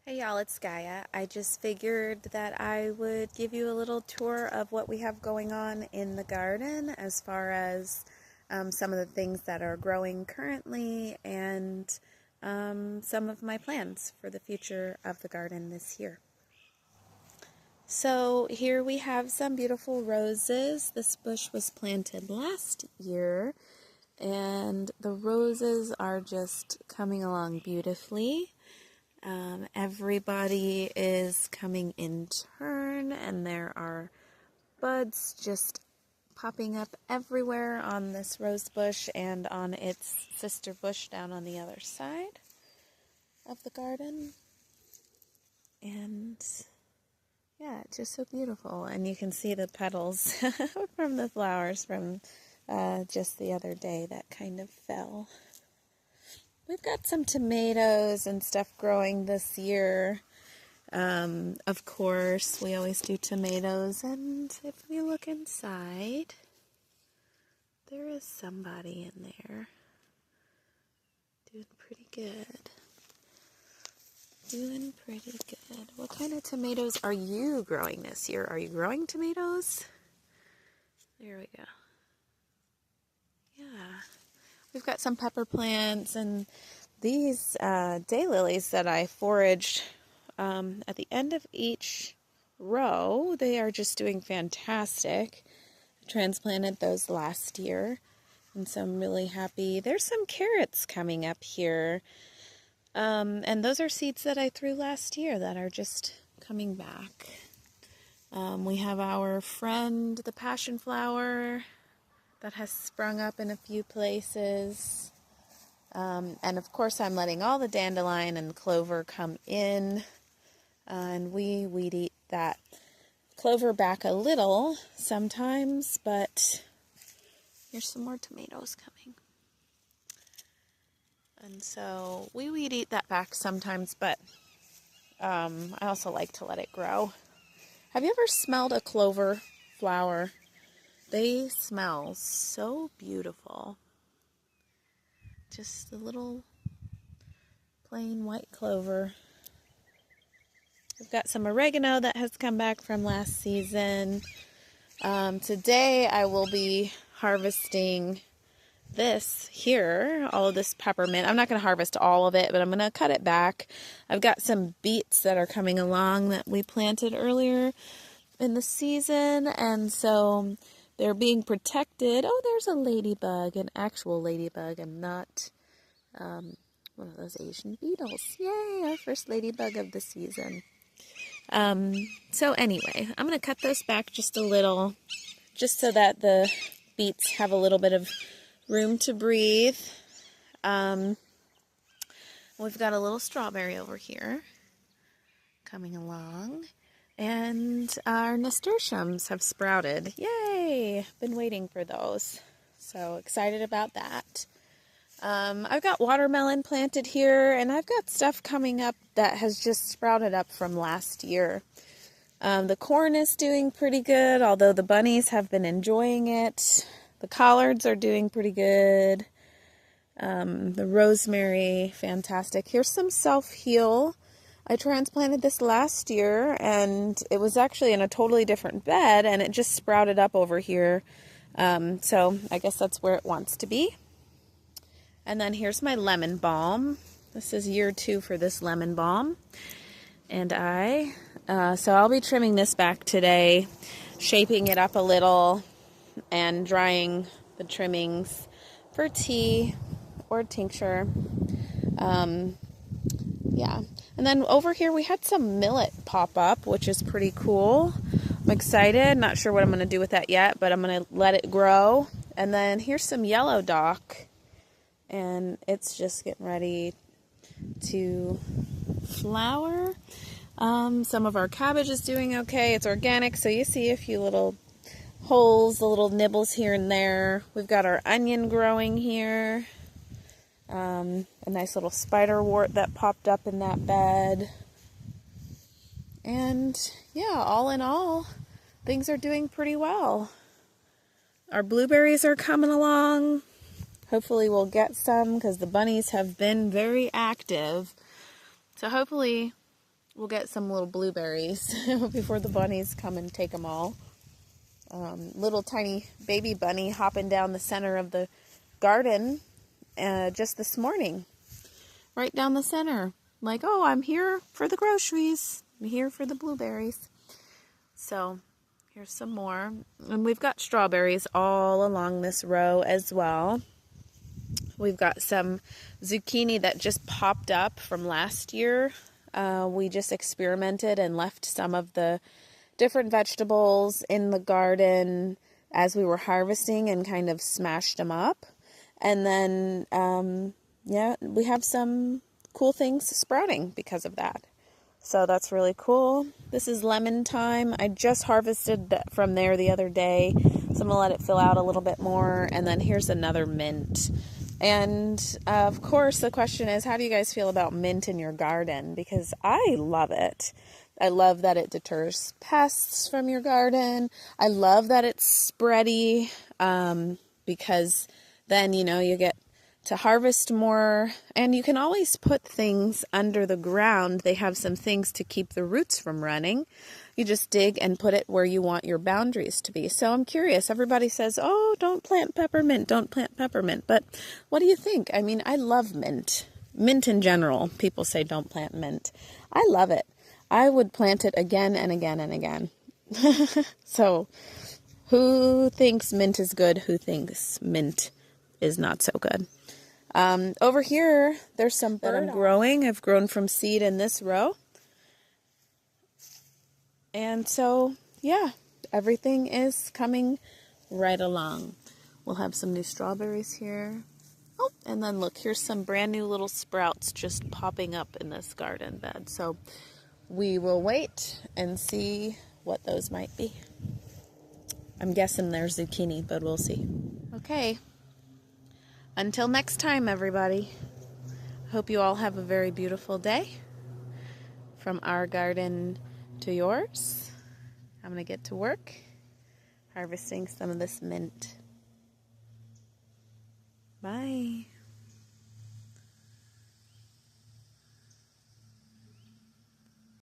Hey y'all, it's Gaia. I just figured that I would give you a little tour of what we have going on in the garden as far as some of the things that are growing currently and some of my plans for the future of the garden this year. So here we have some beautiful roses. This bush was planted last year and the roses are just coming along beautifully. Everybody is coming in turn, and there are buds just popping up everywhere on this rose bush and on its sister bush down on the other side of the garden. And yeah, it's just so beautiful. And you can see the petals from the flowers from just the other day that kind of fell. We've got some tomatoes and stuff growing this year. Of course, we always do tomatoes, and if we look inside, there is somebody in there doing pretty good. Doing pretty good. What kind of tomatoes are you growing this year? Are you growing tomatoes? There we go. Yeah. We've got some pepper plants and these daylilies that I foraged at the end of each row. They are just doing fantastic. I transplanted those last year, and so I'm really happy. There's some carrots coming up here, and those are seeds that I threw last year that are just coming back. We have our friend, the passion flower, that has sprung up in a few places. And of course I'm letting all the dandelion and clover come in. And we weed eat that clover back a little sometimes, but here's some more tomatoes coming. And so we weed eat that back sometimes, but I also like to let it grow. Have you ever smelled a clover flower? They smell so beautiful. Just a little plain white clover. We've got some oregano that has come back from last season. Today I will be harvesting this here, all of this peppermint. I'm not going to harvest all of it, but I'm going to cut it back. I've got some beets that are coming along that we planted earlier in the season, and so they're being protected. Oh, there's a ladybug, an actual ladybug, and not one of those Asian beetles. Yay, our first ladybug of the season. So anyway, I'm going to cut those back just a little, just so that the beets have a little bit of room to breathe. We've got a little strawberry over here coming along. And our nasturtiums have sprouted. Yay! Been waiting for those. So excited about that. I've got watermelon planted here, and I've got stuff coming up that has just sprouted up from last year. The corn is doing pretty good, although the bunnies have been enjoying it. The collards are doing pretty good. The rosemary, fantastic. Here's some self-heal. I transplanted this last year, and it was actually in a totally different bed, and it just sprouted up over here. So I guess that's where it wants to be. And then here's my lemon balm. This is year 2 for this lemon balm. And so I'll be trimming this back today, shaping it up a little, and drying the trimmings for tea or tincture. Yeah. And then over here we had some millet pop up, which is pretty cool. I'm excited. Not sure what I'm going to do with that yet, but I'm going to let it grow. And then here's some yellow dock, and it's just getting ready to flower. Some of our cabbage is doing okay. It's organic, so you see a few little holes, the little nibbles here and there. We've got our onion growing here. A nice little spiderwort that popped up in that bed. And yeah, all in all, things are doing pretty well. Our blueberries are coming along. Hopefully we'll get some because the bunnies have been very active. So hopefully we'll get some little blueberries before the bunnies come and take them all. Little tiny baby bunny hopping down the center of the garden just this morning. Right down the center. Like, oh, I'm here for the groceries. I'm here for the blueberries. So, here's some more. And we've got strawberries all along this row as well. We've got some zucchini that just popped up from last year. We just experimented and left some of the different vegetables in the garden as we were harvesting and kind of smashed them up. And then, yeah, we have some cool things sprouting because of that. So that's really cool. This is lemon thyme. I just harvested from there the other day. So I'm going to let it fill out a little bit more. And then here's another mint. And of course, the question is, how do you guys feel about mint in your garden? Because I love it. I love that it deters pests from your garden. I love that it's spready because then, you know, you get to harvest more, and you can always put things under the ground. They have some things to keep the roots from running. You just dig and put it where you want your boundaries to be. So I'm curious. Everybody says, oh, don't plant peppermint, don't plant peppermint. But what do you think? I mean, I love mint. Mint in general. People say don't plant mint. I love it. I would plant it again and again and again. So who thinks mint is good? Who thinks mint is not so good? Over here, there's some that I'm growing. I've grown from seed in this row. And so, yeah, everything is coming right along. We'll have some new strawberries here. Oh, and then look, here's some brand new little sprouts just popping up in this garden bed. So we will wait and see what those might be. I'm guessing they're zucchini, but we'll see. Okay. Until next time, everybody. Hope you all have a very beautiful day. From our garden to yours. I'm going to get to work harvesting some of this mint. Bye.